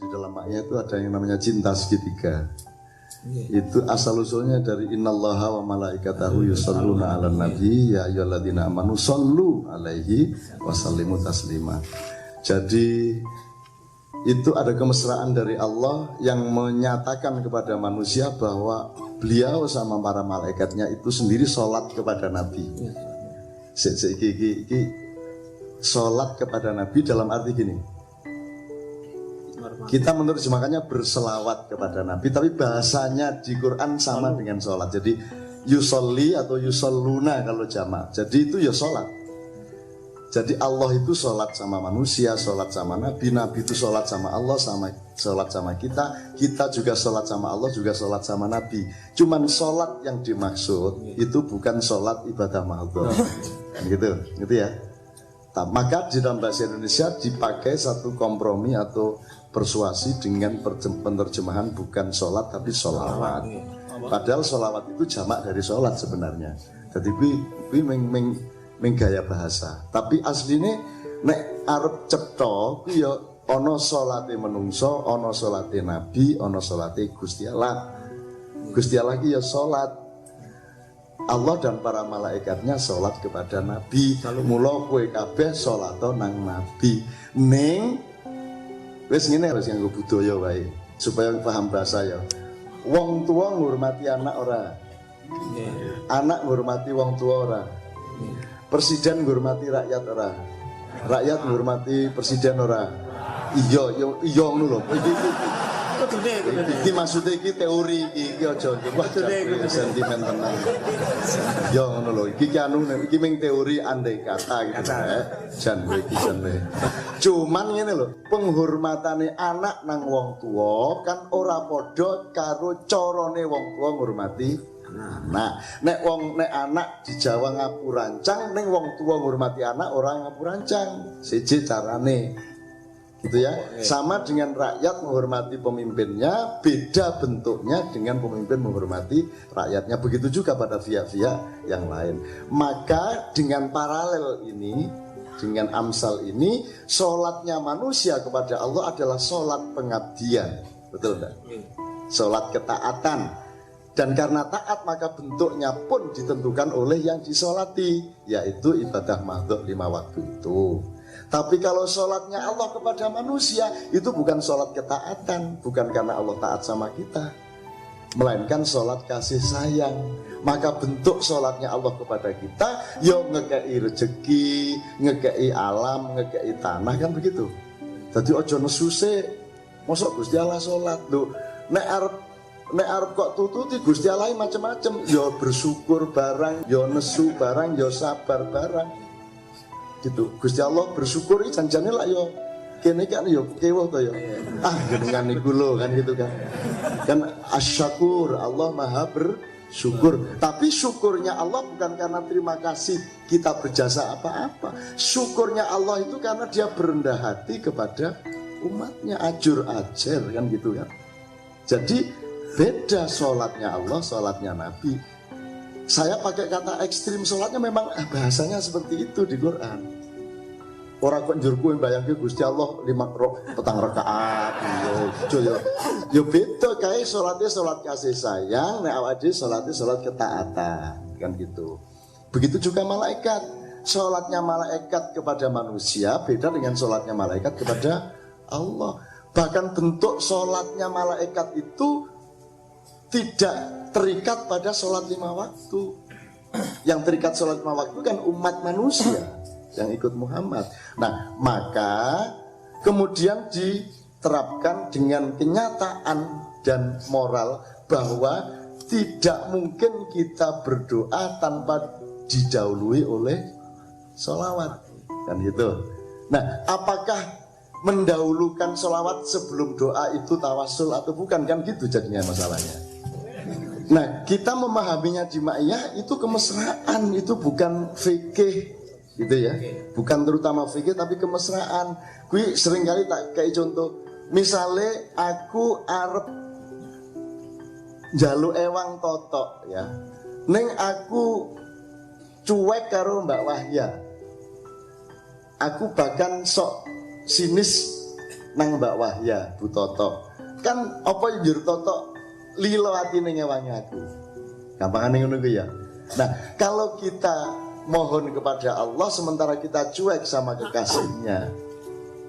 di dalam ayat itu ada yang namanya cinta segitiga. Itu asal usulnya dari innallaha wa malaikatahu yusholluna 'alan nabi ya ayyuhalladzina amanu shollu 'alaihi wa sallimu taslima. Jadi itu ada kemesraan dari Allah yang menyatakan kepada manusia bahwa beliau sama para malaikatnya itu sendiri sholat kepada Nabi. Sholat kepada Nabi dalam arti gini, kita menerjemahkannya berselawat kepada Nabi, tapi bahasanya di Quran sama dengan sholat. Jadi yusolli atau yusolluna kalau jamak. Jadi itu ya sholat. Jadi Allah itu sholat sama manusia, sholat sama Nabi, Nabi itu sholat sama Allah, sama sholat sama kita juga sholat sama Allah, juga sholat sama Nabi. Cuman sholat yang dimaksud itu bukan sholat ibadah mahdhah. Gitu ya. Nah, maka di dalam bahasa Indonesia dipakai satu kompromi atau persuasi dengan penerjemahan bukan sholat tapi sholawat. Padahal sholawat itu jamak dari sholat sebenarnya. Jadi menggaya bahasa. Tapi aslinya nek arep cetha ku ya ana sholate menungso, ana sholate nabi, ana sholate Gusti Allah. Gusti Allah ki ya sholat. Allah dan para malaikatnya sholat kepada Nabi. Mula kowe kabeh sholato nang Nabi. Ning wis ngene wis nganggo budaya wae supaya paham bahasa ya. Wong tua ngurmati anak ora. Anak ngurmati wong tua ora. Presiden ngurmati rakyat ora. Rakyat ngurmati presiden ora. Iya ngono lho. Iki maksudnya iki teori iki aja sentimen tenan. Ya ngono lho, iki ming teori andai kata gitu jan iki jane. Cuman ngene lho, penghormatane anak nang wong tuwa kan ora padha karo carane wong tuwa ngurmati anak. Nek anak di Jawa ngapurancang, ning wong tuwa ngurmati anak ora ngapurancang. Siji carane. Gitu ya, sama dengan rakyat menghormati pemimpinnya, beda bentuknya dengan pemimpin menghormati rakyatnya. Begitu juga pada pihak-pihak yang lain. Maka dengan paralel ini, dengan amsal ini, sholatnya manusia kepada Allah adalah sholat pengabdian. Betul enggak? Sholat ketaatan. Dan karena taat maka bentuknya pun ditentukan oleh yang disolati, yaitu ibadah mahdhah 5 waktu itu. Tapi kalau sholatnya Allah kepada manusia, itu bukan sholat ketaatan, bukan karena Allah taat sama kita, melainkan sholat kasih sayang. Maka bentuk sholatnya Allah kepada kita, ya ngekei rezeki, ngekei alam, ngekei tanah, kan begitu. Jadi ojo nesuse, mosok Gusti Allah sholat lho. Nek arep kok tututi Gusti Allah macam-macam, ya bersyukur barang, ya nesu barang, ya sabar barang. Gitu. Gusti Allah bersyukur janjane lah yo kene kan yo kewuh to yo. Jenengan niku lho kan gitu kan. Kan asyakur, Allah Maha bersyukur. Tapi syukurnya Allah bukan karena terima kasih kita berjasa apa-apa. Syukurnya Allah itu karena dia berendah hati kepada umatnya, ajur ajar kan gitu kan. Jadi beda sholatnya Allah, sholatnya Nabi. Saya pakai kata ekstrim sholatnya memang bahasanya seperti itu di Quran. Orang kok njurku yang bayangke Gusti Allah 5 petang rakaat yo beda kae sholatnya sholat kasih sayang, nek awake sholatnya sholat ketaatan kan gitu. Begitu juga malaikat. Sholatnya malaikat kepada manusia beda dengan sholatnya malaikat kepada Allah. Bahkan bentuk sholatnya malaikat itu tidak terikat pada sholat 5 waktu. Yang terikat sholat 5 waktu kan umat manusia yang ikut Muhammad. Nah, maka kemudian diterapkan dengan kenyataan dan moral bahwa tidak mungkin kita berdoa tanpa didahului oleh sholawat, kan gitu. Nah, apakah mendahulukan sholawat sebelum doa itu tawasul atau bukan, kan gitu jadinya masalahnya. Nah, kita memahaminya di ma'iyah itu kemesraan, itu bukan fikih gitu ya, bukan terutama fikih tapi kemesraan. Kui seringkali tak kayak contoh, misalnya aku arep njaluk ewang totok ya, neng aku cuek karo Mbak Wahya, aku bahkan sok sinis nang Mbak Wahya Bu Toto. Kan apa njur Toto lilo atine ngewangi aku. Gampangane ngono kuwi ya. Nah, kalau kita mohon kepada Allah sementara kita cuek sama kekasihnya.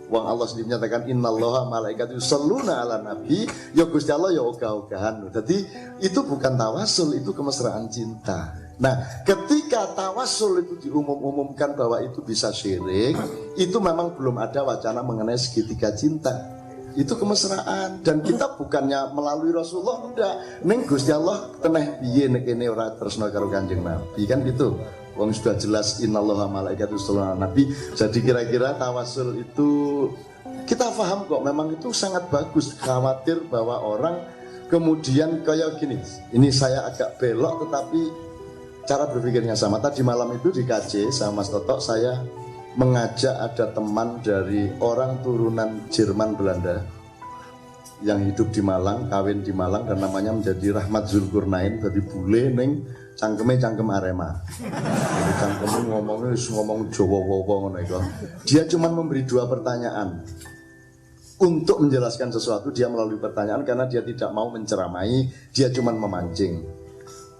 Wong Allah sendiri menyatakan innallaha malaikatu yusholluna ala nabi. Ya Gusti Allah ya ogah-ogahan. Jadi itu bukan tawasul, itu kemesraan cinta. Nah, ketika tawasul itu diumumkan bahwa itu bisa syirik, itu memang belum ada wacana mengenai segitiga cinta. Itu kemesraan, dan kita bukannya melalui Rasulullah, udah ning Gusti Allah teneh piye nek kene ora tresna karo Kanjeng Nabi kan gitu. Wong sudah jelas innallaha malaikatu yusholluna ala nabi. Jadi kira-kira tawasul itu kita paham kok, memang itu sangat bagus. Khawatir bahwa orang kemudian kayak gini. Ini saya agak belok tetapi cara berpikirnya sama. Tadi malam itu di KJ sama Mas Toto saya mengajak ada teman dari orang turunan Jerman Belanda yang hidup di Malang, kawin di Malang, dan namanya menjadi Rahmat Zulkarnain. Jadi bule neng cangkeme cangkem Arema. Jadi cangkeme ngomong Jawa ngono iku. Dia cuma memberi 2 pertanyaan. Untuk menjelaskan sesuatu dia melalui pertanyaan karena dia tidak mau menceramai, dia cuma memancing.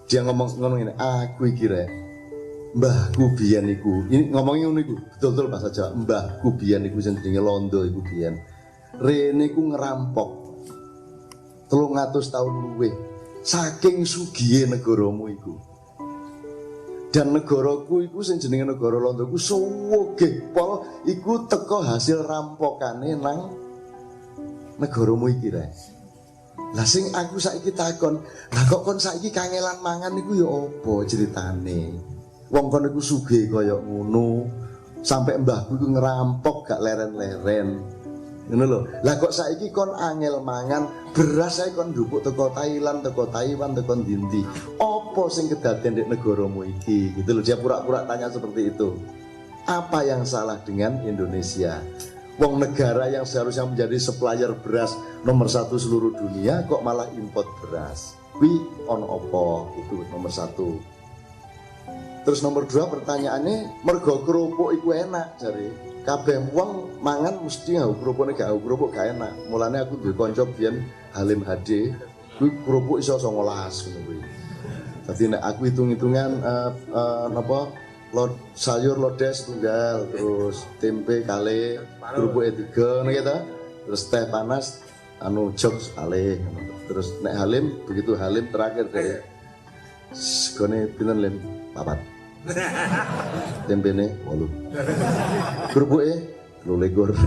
Dia ngomong ini, aku iki rek mbahku biyen iku. Ini ngomongnya ngono iku, betul-betul bahasa Jawa. Mbahku biyen iku sing jenenge Londo iku biyen. Rene iku ngerampok 300 tahun luwih. Saking sugihe negaramu iku. Dan negaraku iku sing jenenge negara Londo iku sugih pol iku teko hasil rampokane nang negaramu iki rek. Lah sing aku saiki takon, lah kok kon saiki kangelan mangan niku ya apa ceritane? Wong kon iku sugih kaya ngono, sampai mbahku iku ngerampok gak leren-leren. Ngono lho. Lah kok saiki kon angel mangan, beras saiki kon ndupuk teko Thailand, teko Taiwan, teko ndi-ndi. Apa sing kedaden ndek negaramu iki? Gitu lho, dia pura-pura tanya seperti itu. Apa yang salah dengan Indonesia? Wong negara yang seharusnya menjadi supplier beras nomor 1 seluruh dunia kok malah import beras. Wi on opo itu nomor 1. Terus nomor 2 pertanyaannya, mergo kerupuk iku enak jare. Kabeh wong mangan mesti ngau kerupukne gak kerupuk gak enak. Mulane aku duwe kanca biyen Halim HD, kuwi kerupuk iso 19 ngono kuwi. Dadi nek aku hitung-hitungan sayur lodes tunggal, terus tempe kali, kerupuknya 3 nih kita, terus teh panas, jok kali, terus nek Halim begitu Halim terakhir deh, segone pinten Lim 4, tempe nih 8, kerupuknya 22.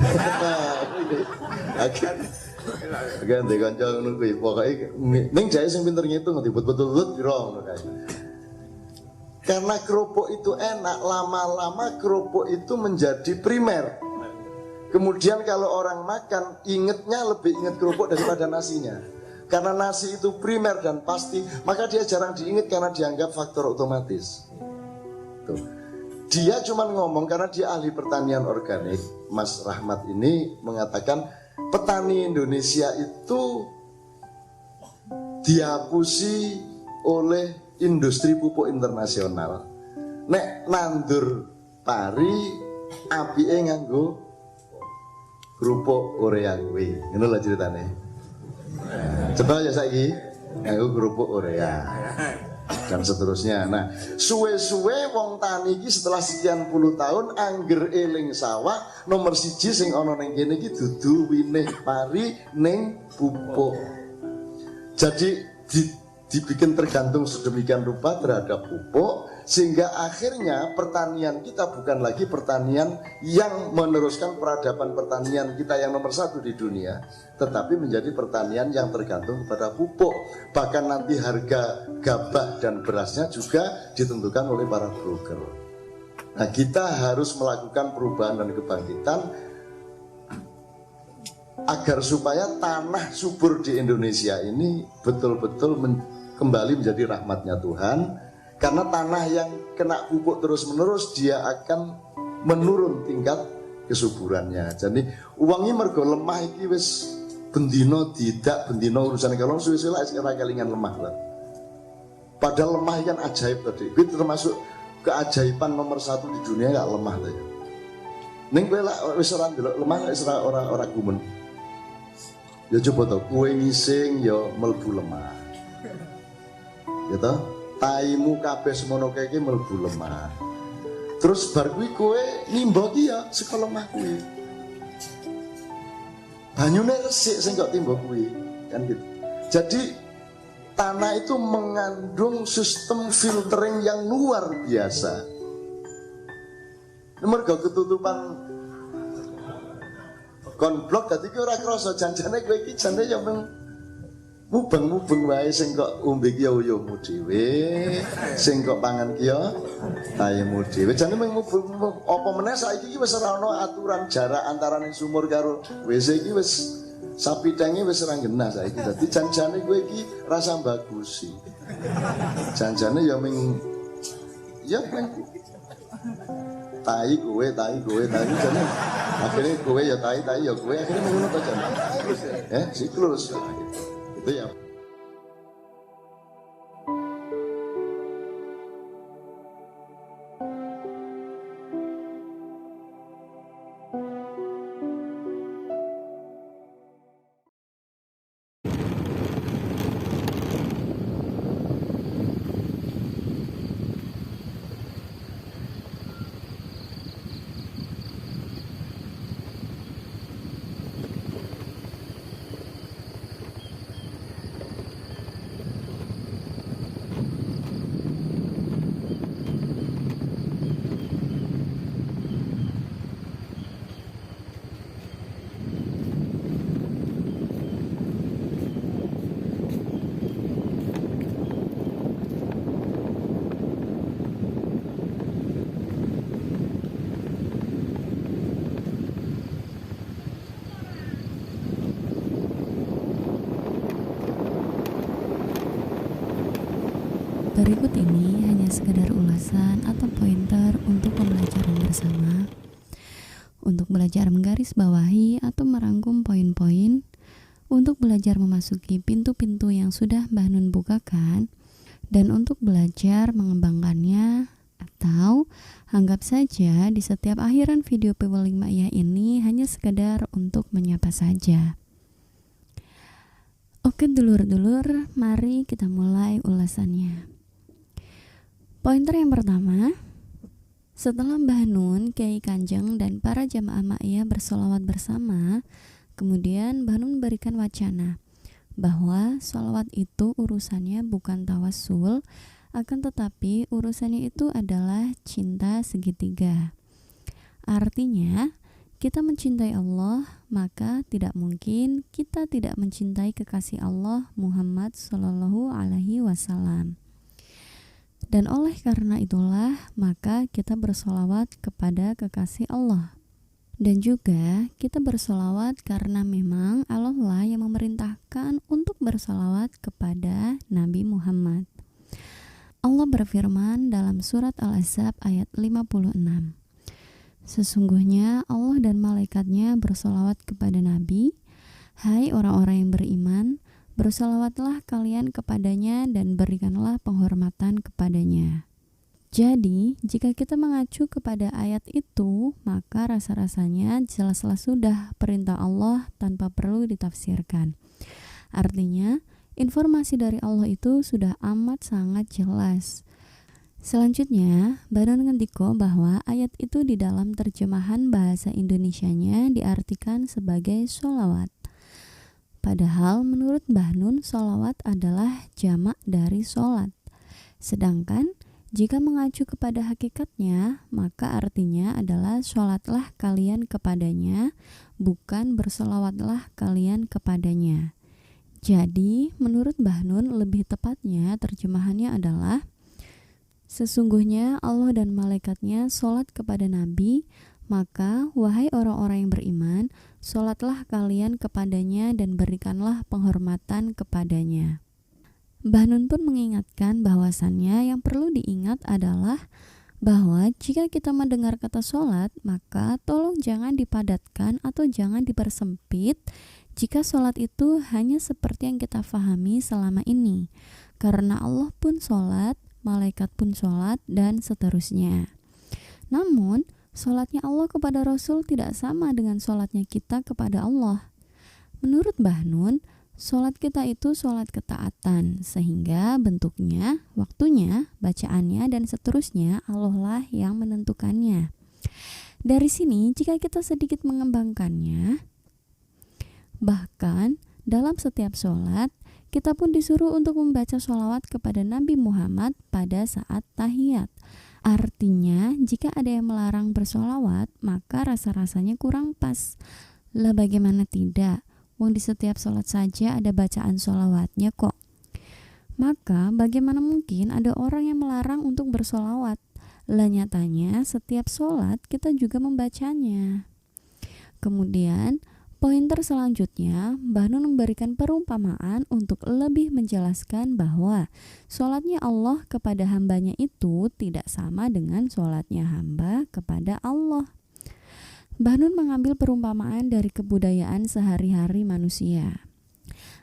Ganti kanca ngono kuwi, pokoke ning jae sing pinter ngitung betul-betul piro ngono kae. Karena kerupuk itu enak, lama-lama kerupuk itu menjadi primer. Kemudian kalau orang makan, lebih ingat kerupuk daripada nasinya. Karena nasi itu primer dan pasti, maka dia jarang diingat karena dianggap faktor otomatis. Tuh. Dia cuma ngomong karena dia ahli pertanian organik. Mas Rahmat ini mengatakan petani Indonesia itu dihapusi oleh industri pupuk internasional. Nek nandur pari apike nganggo kerupuk urea kuwi. Ngono lho ceritane. Coba ya saiki nganggo kerupuk urea. Dan seterusnya. Nah, suwe-suwe wong tani iki setelah sekian puluh tahun angger eling sawah nomor 1 sing ana ning kene iki dudu winih pari ning pupuk. Jadi dibikin tergantung sedemikian rupa terhadap pupuk sehingga akhirnya pertanian kita bukan lagi pertanian yang meneruskan peradaban pertanian kita yang nomor 1 di dunia, tetapi menjadi pertanian yang tergantung kepada pupuk. Bahkan nanti harga gabah dan berasnya juga ditentukan oleh para broker. Nah, kita harus melakukan perubahan dan kebangkitan agar supaya tanah subur di Indonesia ini betul-betul kembali menjadi rahmatnya Tuhan. Karena tanah yang kena pupuk terus-menerus dia akan menurun tingkat kesuburannya. Jadi uangnya mergo lemah iki wis bendino tidak bendino urusan kalau suwe-suwe lah ora kelingan lemah lah. Padahal lemah kan ajaib tadi. Itu termasuk keajaiban nomor 1 di dunia gak lemah tadi. Ning kowe lak wis ora ndelok lemah wis ora gumen. Ya coba to, kue ngising ya mlebu lemah. Ya toh, taimu kabeh semono keke mlebu lemah. Terus bar kuwi kowe nimba ki ya saka lemah kuwi. Banyune resik sing kok timba kuwi, kan gitu. Jadi tanah itu mengandung sistem filtering yang luar biasa. Mergo ketutupan konblok dadi ki ora krasa janjane kowe iki jane ya mubeng-mubeng wae sing kok umbe ki ya uyuhmu dhewe, sing kok pangan ki ya tayemu dhewe. Jane mubeng apa meneh saiki ki wis ora ana aturan jarak antaraning sumur karo WC iki wis sapitenge wis ora genah saiki. Dadi janjane kowe iki rasa bagusi. Janjane ya ming tai kowe jane akhirnya kowe ya tai ya kowe akhirnya ngono to jane. Siklus. Itu ya. Berikut ini hanya sekedar ulasan atau pointer untuk pembelajaran bersama, untuk belajar menggarisbawahi atau merangkum poin-poin, untuk belajar memasuki pintu-pintu yang sudah Mbah Nun bukakan, dan untuk belajar mengembangkannya, atau anggap saja di setiap akhiran video Piweling Ma'iyah ini hanya sekedar untuk menyapa saja. Oke dulur-dulur, mari kita mulai ulasannya. Pointer yang pertama, setelah Mbah Nun, Kiai Kanjeng, dan para jamaah Ma'iyah bersolawat bersama, kemudian Mbah Nun memberikan wacana bahwa solawat itu urusannya bukan tawassul, akan tetapi urusannya itu adalah cinta segitiga. Artinya, kita mencintai Allah, maka tidak mungkin kita tidak mencintai kekasih Allah Muhammad Sallallahu Alaihi Wasallam. Dan oleh karena itulah, maka kita bersolawat kepada kekasih Allah. Dan juga kita bersolawat karena memang Allah lah yang memerintahkan untuk bersolawat kepada Nabi Muhammad. Allah berfirman dalam surat Al-Ahzab ayat 56. Sesungguhnya Allah dan malaikatnya bersolawat kepada Nabi. Hai orang-orang yang beriman, bersolawatlah kalian kepadanya dan berikanlah penghormatan kepadanya. Jadi, jika kita mengacu kepada ayat itu, maka rasa-rasanya jelas-jelas sudah perintah Allah tanpa perlu ditafsirkan. Artinya, informasi dari Allah itu sudah amat sangat jelas. Selanjutnya, Mbah Nun ngendiko bahwa ayat itu di dalam terjemahan bahasa Indonesianya diartikan sebagai sholawat. Padahal menurut Mbah Nun, sholawat adalah jamak dari sholat. Sedangkan jika mengacu kepada hakikatnya, maka artinya adalah sholatlah kalian kepadanya, bukan bersolawatlah kalian kepadanya. Jadi, menurut Mbah Nun lebih tepatnya terjemahannya adalah sesungguhnya Allah dan malaikatnya sholat kepada Nabi, maka wahai orang-orang yang beriman, sholatlah kalian kepadanya dan berikanlah penghormatan kepadanya. Mbah Nun pun mengingatkan bahwasannya yang perlu diingat adalah bahwa jika kita mendengar kata sholat, maka tolong jangan dipadatkan atau jangan dipersempit jika sholat itu hanya seperti yang kita fahami selama ini. Karena Allah pun sholat, malaikat pun sholat, dan seterusnya. Namun, sholatnya Allah kepada Rasul tidak sama dengan sholatnya kita kepada Allah. Menurut Mbah Nun, sholat kita itu sholat ketaatan, sehingga bentuknya, waktunya, bacaannya, dan seterusnya Allah lah yang menentukannya. Dari sini, jika kita sedikit mengembangkannya, bahkan dalam setiap sholat, kita pun disuruh untuk membaca sholawat kepada Nabi Muhammad pada saat tahiyat. Artinya, jika ada yang melarang bersolawat, maka rasa-rasanya kurang pas. Lah bagaimana tidak? Wong di setiap sholat saja ada bacaan sholawatnya kok. Maka bagaimana mungkin ada orang yang melarang untuk bersolawat? Lah nyatanya setiap sholat kita juga membacanya. Kemudian pointer selanjutnya, Mbah Nun memberikan perumpamaan untuk lebih menjelaskan bahwa sholatnya Allah kepada hambanya itu tidak sama dengan sholatnya hamba kepada Allah. Mbah Nun mengambil perumpamaan dari kebudayaan sehari-hari manusia,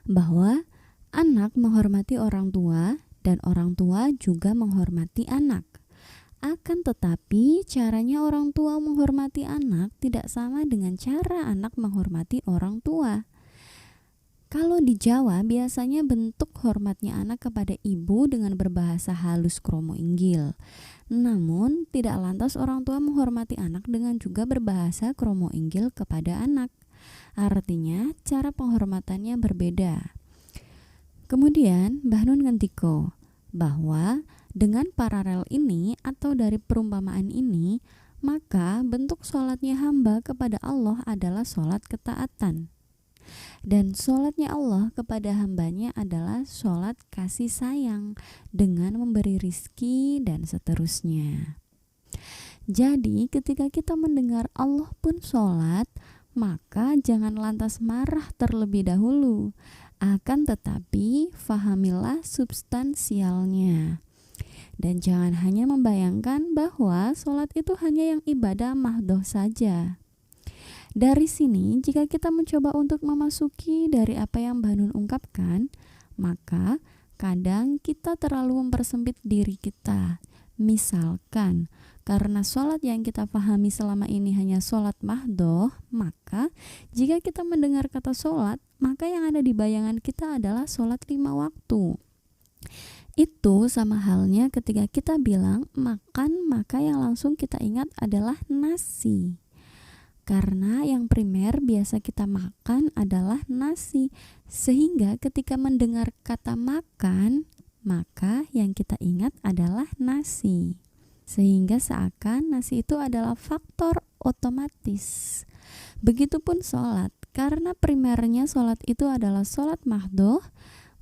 bahwa anak menghormati orang tua dan orang tua juga menghormati anak. Akan tetapi caranya orang tua menghormati anak tidak sama dengan cara anak menghormati orang tua. Kalau di Jawa biasanya bentuk hormatnya anak kepada ibu dengan berbahasa halus kromo inggil. Namun tidak lantas orang tua menghormati anak dengan juga berbahasa kromo inggil kepada anak. Artinya cara penghormatannya berbeda. Kemudian Mbah Nun ngendiko bahwa dengan paralel ini atau dari perumpamaan ini, maka bentuk sholatnya hamba kepada Allah adalah sholat ketaatan. Dan sholatnya Allah kepada hambanya adalah sholat kasih sayang dengan memberi rizki dan seterusnya. Jadi ketika kita mendengar Allah pun sholat, maka jangan lantas marah terlebih dahulu. Akan tetapi fahamilah substansialnya. Dan jangan hanya membayangkan bahwa sholat itu hanya yang ibadah mahdoh saja. Dari sini, jika kita mencoba untuk memasuki dari apa yang Mbah Nun ungkapkan, maka kadang kita terlalu mempersempit diri kita. Misalkan, karena sholat yang kita pahami selama ini hanya sholat mahdoh, maka jika kita mendengar kata sholat, maka yang ada di bayangan kita adalah sholat 5 waktu. Itu sama halnya ketika kita bilang makan, maka yang langsung kita ingat adalah nasi. Karena yang primer biasa kita makan adalah nasi. Sehingga ketika mendengar kata makan, maka yang kita ingat adalah nasi. Sehingga seakan nasi itu adalah faktor otomatis. Begitupun sholat. Karena primernya sholat itu adalah sholat mahdoh,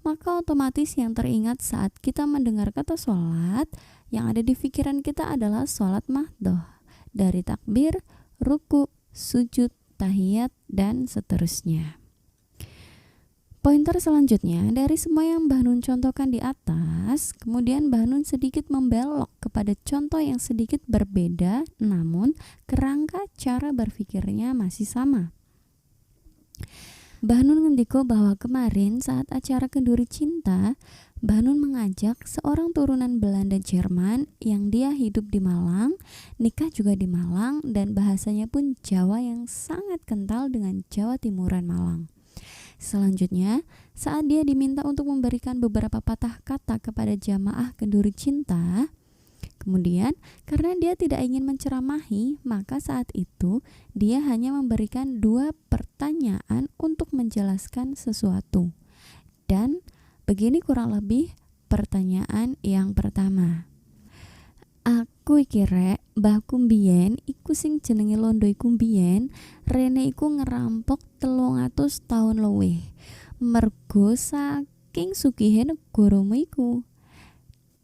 maka otomatis yang teringat saat kita mendengar kata sholat, yang ada di pikiran kita adalah sholat mahdoh. Dari takbir, ruku, sujud, tahiyat, dan seterusnya. Pointer selanjutnya, dari semua yang Mbah Nun contohkan di atas, kemudian Mbah Nun sedikit membelok kepada contoh yang sedikit berbeda, namun kerangka cara berpikirnya masih sama. Mbah Nun ngendiko bahwa kemarin saat acara Kenduri Cinta, Mbah Nun mengajak seorang turunan Belanda Jerman yang dia hidup di Malang, nikah juga di Malang, dan bahasanya pun Jawa yang sangat kental dengan Jawa Timuran Malang. Selanjutnya, saat dia diminta untuk memberikan beberapa patah kata kepada jamaah Kenduri Cinta, kemudian karena dia tidak ingin menceramahi, maka saat itu dia hanya memberikan 2 pertanyaan untuk menjelaskan sesuatu. Dan begini kurang lebih pertanyaan yang pertama. Aku iki rek, mbahku mbiyen iku sing jenenge londo iku mbiyen rene iku ngerampok 300 tahun luwih. Mergo saking sugihe negaramu iku.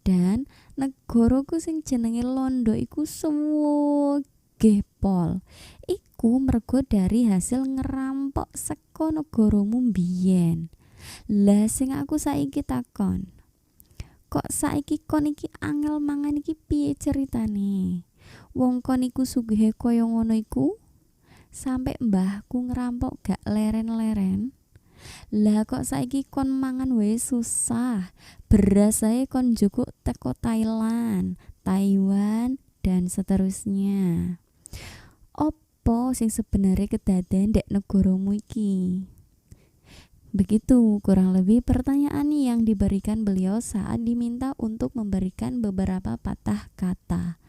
Dan negaraku sing jenenge londo iku sugih pol. Iku mergo dari hasil ngerampok saka negaramu mbiyen. Lah sing aku saiki takon, kok saiki kon iki angel mangan iki piye ceritane? Wong kon iku sugihe kaya ngono iku, sampe mbahku ngerampok gak leren-leren. Lah kok saiki kon mangan wae susah. Beras ae kon njukuk teko Thailand, Taiwan, dan seterusnya. Opo sing sebenarnya kedaden dek negaramu iki? Begitu kurang lebih pertanyaan yang diberikan beliau saat diminta untuk memberikan beberapa patah kata.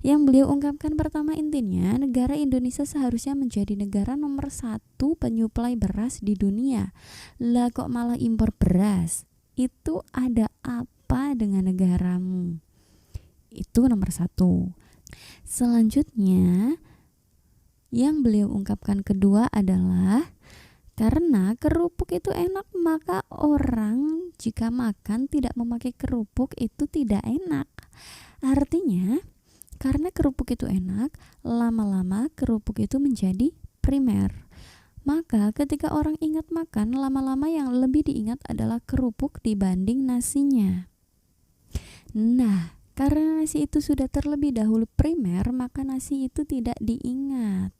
Yang beliau ungkapkan pertama intinya, negara Indonesia seharusnya menjadi negara nomor 1 penyuplai beras di dunia. Lah kok malah impor beras? Itu ada apa dengan negaramu? Itu nomor 1. Selanjutnya, yang beliau ungkapkan kedua adalah karena kerupuk itu enak, maka orang jika makan tidak memakai kerupuk itu tidak enak. Artinya, karena kerupuk itu enak, lama-lama kerupuk itu menjadi primer. Maka ketika orang ingat makan, lama-lama yang lebih diingat adalah kerupuk dibanding nasinya. Nah, karena nasi itu sudah terlebih dahulu primer, maka nasi itu tidak diingat.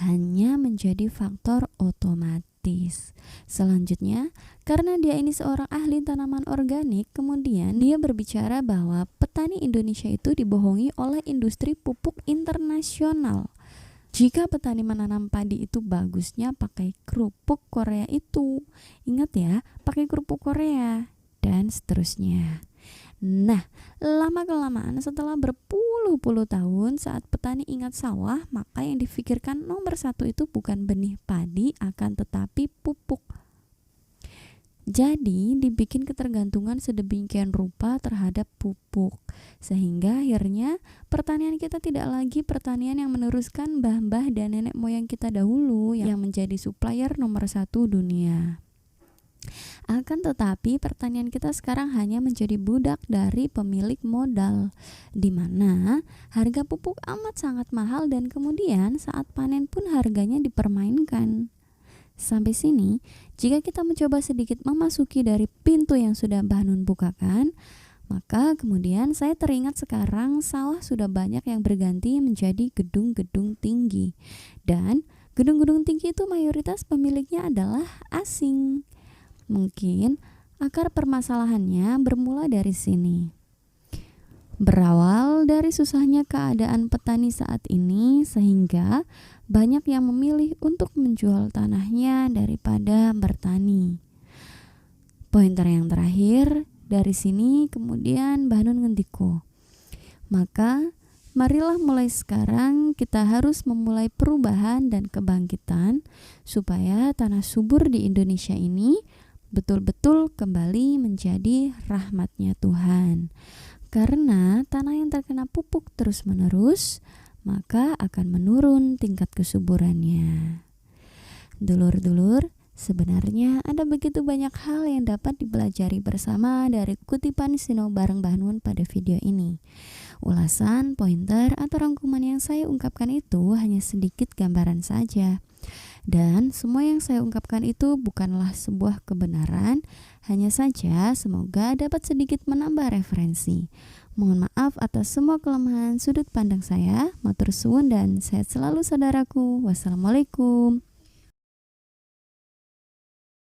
Hanya menjadi faktor otomatis. Selanjutnya, karena dia ini seorang ahli tanaman organik, kemudian dia berbicara bahwa petani Indonesia itu dibohongi oleh industri pupuk internasional. Jika petani menanam padi itu bagusnya pakai kerupuk Korea itu. Ingat ya, pakai kerupuk Korea dan seterusnya. Nah, lama-kelamaan setelah berpuluh-puluh tahun saat petani ingat sawah, maka yang difikirkan nomor 1 itu bukan benih padi, akan tetapi pupuk. Jadi dibikin ketergantungan sedemikian rupa terhadap pupuk, sehingga akhirnya pertanian kita tidak lagi pertanian yang meneruskan mbah-mbah dan nenek moyang kita dahulu yang menjadi supplier nomor 1 dunia. Akan tetapi pertanian kita sekarang hanya menjadi budak dari pemilik modal, di mana harga pupuk amat sangat mahal dan kemudian saat panen pun harganya dipermainkan. Sampai sini, jika kita mencoba sedikit memasuki dari pintu yang sudah Mbah Nun bukakan, maka kemudian saya teringat sekarang sawah sudah banyak yang berganti menjadi gedung-gedung tinggi. Dan gedung-gedung tinggi itu mayoritas pemiliknya adalah asing. Mungkin akar permasalahannya bermula dari sini. Berawal dari susahnya keadaan petani saat ini sehingga banyak yang memilih untuk menjual tanahnya daripada bertani. Pointer yang terakhir, dari sini kemudian Mbah Nun ngendiko. Maka marilah mulai sekarang kita harus memulai perubahan dan kebangkitan supaya tanah subur di Indonesia ini betul-betul kembali menjadi rahmatnya Tuhan. Karena tanah yang terkena pupuk terus-menerus, maka akan menurun tingkat kesuburannya. Dulur-dulur, sebenarnya ada begitu banyak hal yang dapat dipelajari bersama dari kutipan Sinau bareng Mbah Nun pada video ini. Ulasan, pointer, atau rangkuman yang saya ungkapkan itu hanya sedikit gambaran saja. Dan semua yang saya ungkapkan itu bukanlah sebuah kebenaran, hanya saja semoga dapat sedikit menambah referensi. Mohon maaf atas semua kelemahan sudut pandang saya. Matur suwun dan sehat selalu saudaraku. Wassalamualaikum.